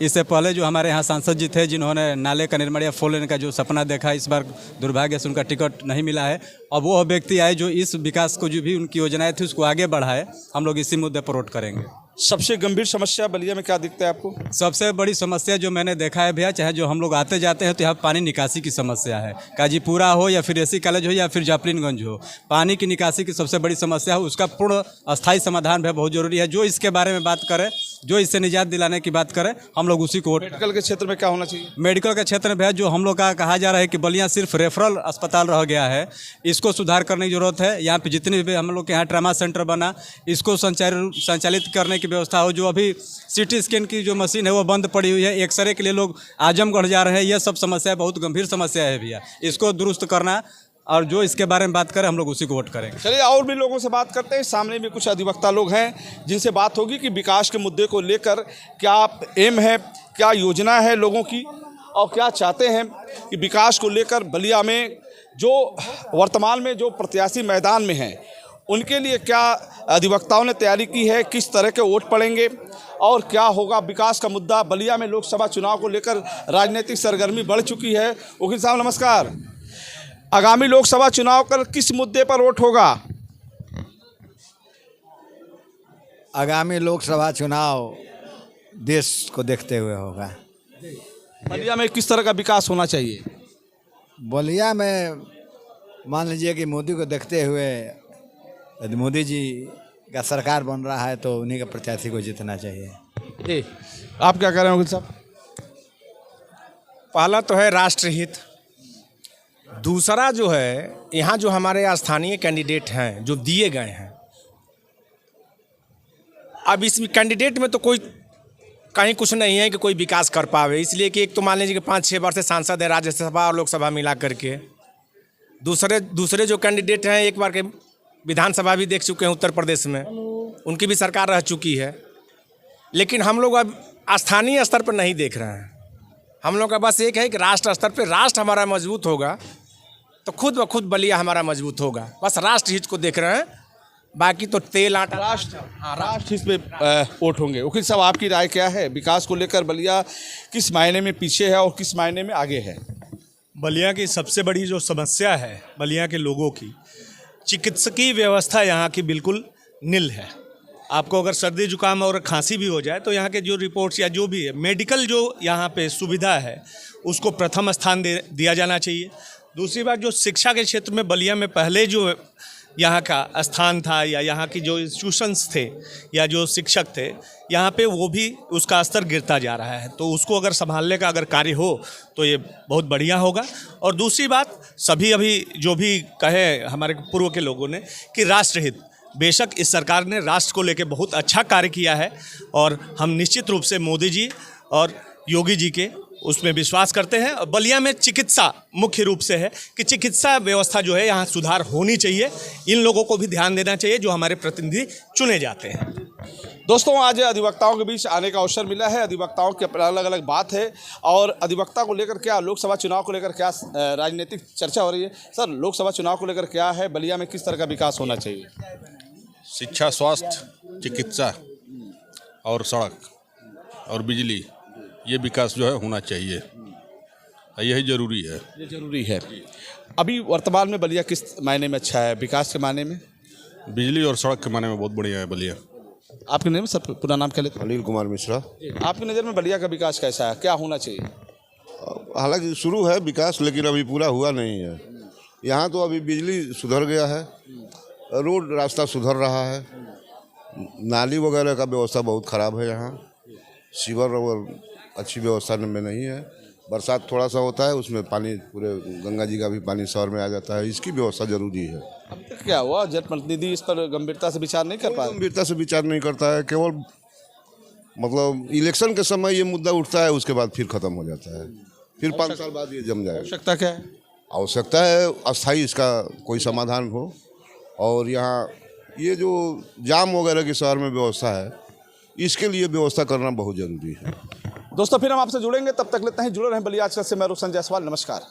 इससे पहले जो हमारे यहाँ सांसद जी थे जिन्होंने नाले का निर्माण या 4 लेन का जो सपना देखा, इस बार दुर्भाग्य से उनका टिकट नहीं मिला है। अब वो व्यक्ति आए जो इस विकास को जो भी उनकी योजनाएं थी उसको आगे बढ़ाए। हम लोग इसी मुद्दे पर वोट करेंगे। सबसे गंभीर समस्या बलिया में क्या दिखता है आपको? सबसे बड़ी समस्या जो मैंने देखा है भैया, चाहे जो हम लोग आते जाते हैं तो यहाँ पानी निकासी की समस्या है। काजीपुरा हो या फिर एसी कॉलेज हो या फिर जाफलिनगंज हो, पानी की निकासी की सबसे बड़ी समस्या है। उसका पूर्ण अस्थायी समाधान भैया बहुत जरूरी है। जो इसके बारे में बात करे, जो इससे निजात दिलाने की बात करे, हम लोग उसी को। मेडिकल के क्षेत्र में क्या होना चाहिए? मेडिकल के क्षेत्र में भैया जो हम लोग का कहा जा रहा है कि बलिया सिर्फ रेफरल अस्पताल रह गया है, इसको सुधार करने की जरूरत है। यहाँ पे जितने भी हम लोग के यहाँ ट्रामा सेंटर बना, इसको संचालित करने की व्यवस्था हो। जो अभी सीटी स्कैन की जो मशीन है वो बंद पड़ी हुई है, एक्सरे के लिए लोग आजमगढ़ जा रहे हैं। यह सब समस्या बहुत गंभीर समस्या है भैया, इसको दुरुस्त करना। और जो इसके बारे में बात करें हम लोग उसी को वोट करेंगे। चलिए और भी लोगों से बात करते हैं। सामने में कुछ अधिवक्ता लोग हैं जिनसे बात होगी कि विकास के मुद्दे को लेकर क्या एम है, क्या योजना है लोगों की, और क्या चाहते हैं कि विकास को लेकर बलिया में जो वर्तमान में जो प्रत्याशी मैदान में हैं उनके लिए क्या अधिवक्ताओं ने तैयारी की है, किस तरह के वोट पड़ेंगे और क्या होगा विकास का मुद्दा। बलिया में लोकसभा चुनाव को लेकर राजनीतिक सरगर्मी बढ़ चुकी है। वकील साहब नमस्कार, आगामी लोकसभा चुनाव कर किस मुद्दे पर वोट होगा? आगामी लोकसभा चुनाव देश को देखते हुए होगा। बलिया में किस तरह का विकास होना चाहिए? बलिया में मान लीजिए कि मोदी को देखते हुए, यदि मोदी जी का सरकार बन रहा है तो उन्हीं के प्रत्याशी को जीतना चाहिए। जी, आप क्या कह रहे हैं वकील साहब? पहला तो है राष्ट्रहित, दूसरा जो है यहाँ जो हमारे स्थानीय कैंडिडेट हैं जो दिए गए हैं, अब इस कैंडिडेट में तो कोई कहीं कुछ नहीं है कि कोई विकास कर पावे। इसलिए कि एक तो मान लीजिए कि 5-6 वर्ष से सांसद है राज्यसभा और लोकसभा मिला करके। दूसरे जो कैंडिडेट हैं एक बार के विधानसभा भी देख चुके हैं उत्तर प्रदेश में, उनकी भी सरकार रह चुकी है। लेकिन हम लोग अब स्थानीय स्तर पर नहीं देख रहे हैं। हम लोग का बस एक है कि राष्ट्र स्तर पर राष्ट्र हमारा मजबूत होगा तो खुद ब खुद बलिया हमारा मजबूत होगा। बस राष्ट्र हित को देख रहे हैं, बाकी तो तेल आटा। राष्ट्र हित पे वोट होंगे। वकील साहब आपकी राय क्या है? विकास को लेकर बलिया किस मायने में पीछे है और किस मायने में आगे है? बलिया की सबसे बड़ी जो समस्या है बलिया के लोगों की, चिकित्सकीय व्यवस्था यहाँ की बिल्कुल निल है। आपको अगर सर्दी जुकाम और खांसी भी हो जाए तो यहाँ के जो रिपोर्ट्स या जो भी है मेडिकल जो यहाँ पे सुविधा है उसको प्रथम स्थान दिया जाना चाहिए। दूसरी बात, जो शिक्षा के क्षेत्र में बलिया में पहले जो यहाँ का स्थान था या यहाँ की जो इंस्टीट्यूशंस थे या जो शिक्षक थे, यहाँ पे वो भी उसका स्तर गिरता जा रहा है। तो उसको अगर संभालने का अगर कार्य हो तो ये बहुत बढ़िया होगा। और दूसरी बात, सभी अभी जो भी कहे हमारे पूर्व के लोगों ने कि राष्ट्रहित, बेशक इस सरकार ने राष्ट्र को लेकर बहुत अच्छा कार्य किया है और हम निश्चित रूप से मोदी जी और योगी जी के उसमें विश्वास करते हैं। और बलिया में चिकित्सा मुख्य रूप से है कि चिकित्सा व्यवस्था जो है यहाँ सुधार होनी चाहिए। इन लोगों को भी ध्यान देना चाहिए जो हमारे प्रतिनिधि चुने जाते हैं। दोस्तों, आज अधिवक्ताओं के बीच आने का अवसर मिला है। अधिवक्ताओं की अलग अलग बात है और अधिवक्ता को लेकर क्या, लोकसभा चुनाव को लेकर क्या राजनीतिक चर्चा हो रही है। सर, लोकसभा चुनाव को लेकर क्या है, बलिया में किस तरह का विकास होना चाहिए? शिक्षा, स्वास्थ्य, चिकित्सा और सड़क और बिजली, ये विकास जो है होना चाहिए, यही ज़रूरी है। ये ज़रूरी है। अभी वर्तमान में बलिया किस मायने में अच्छा है? विकास के मायने में, बिजली और सड़क के मायने में बहुत बढ़िया है बलिया। आपके नज़र में सर पूरा नाम क्या लेते हैं? अनिल कुमार मिश्रा। आपकी नज़र में बलिया का विकास कैसा है, क्या होना चाहिए? हालांकि शुरू है विकास लेकिन अभी पूरा हुआ नहीं है। यहाँ तो अभी बिजली सुधर गया है, रोड रास्ता सुधर रहा है, नाली वगैरह का व्यवस्था बहुत ख़राब है। यहाँ सीवर और अच्छी व्यवस्था में नहीं है। बरसात थोड़ा सा होता है, उसमें पानी पूरे गंगा जी का भी पानी शहर में आ जाता है। इसकी व्यवस्था जरूरी है। अभी तक क्या हुआ? जनप्रतिनिधि इस पर गंभीरता से विचार नहीं कर पाए। गंभीरता से विचार नहीं करता है, केवल मतलब इलेक्शन के समय ये मुद्दा उठता है, उसके बाद फिर ख़त्म हो जाता है। फिर 5 साल बाद ये जम जाएगा। आवश्यकता क्या है? आवश्यकता है अस्थायी इसका कोई समाधान हो। और यहाँ ये जो जाम वगैरह की शहर में व्यवस्था है, इसके लिए व्यवस्था करना बहुत ज़रूरी है। दोस्तों, फिर हम आपसे जुड़ेंगे, तब तक लेते हैं जुड़े रहें बलिया आजकल से। मैं रोशन जायसवाल, नमस्कार।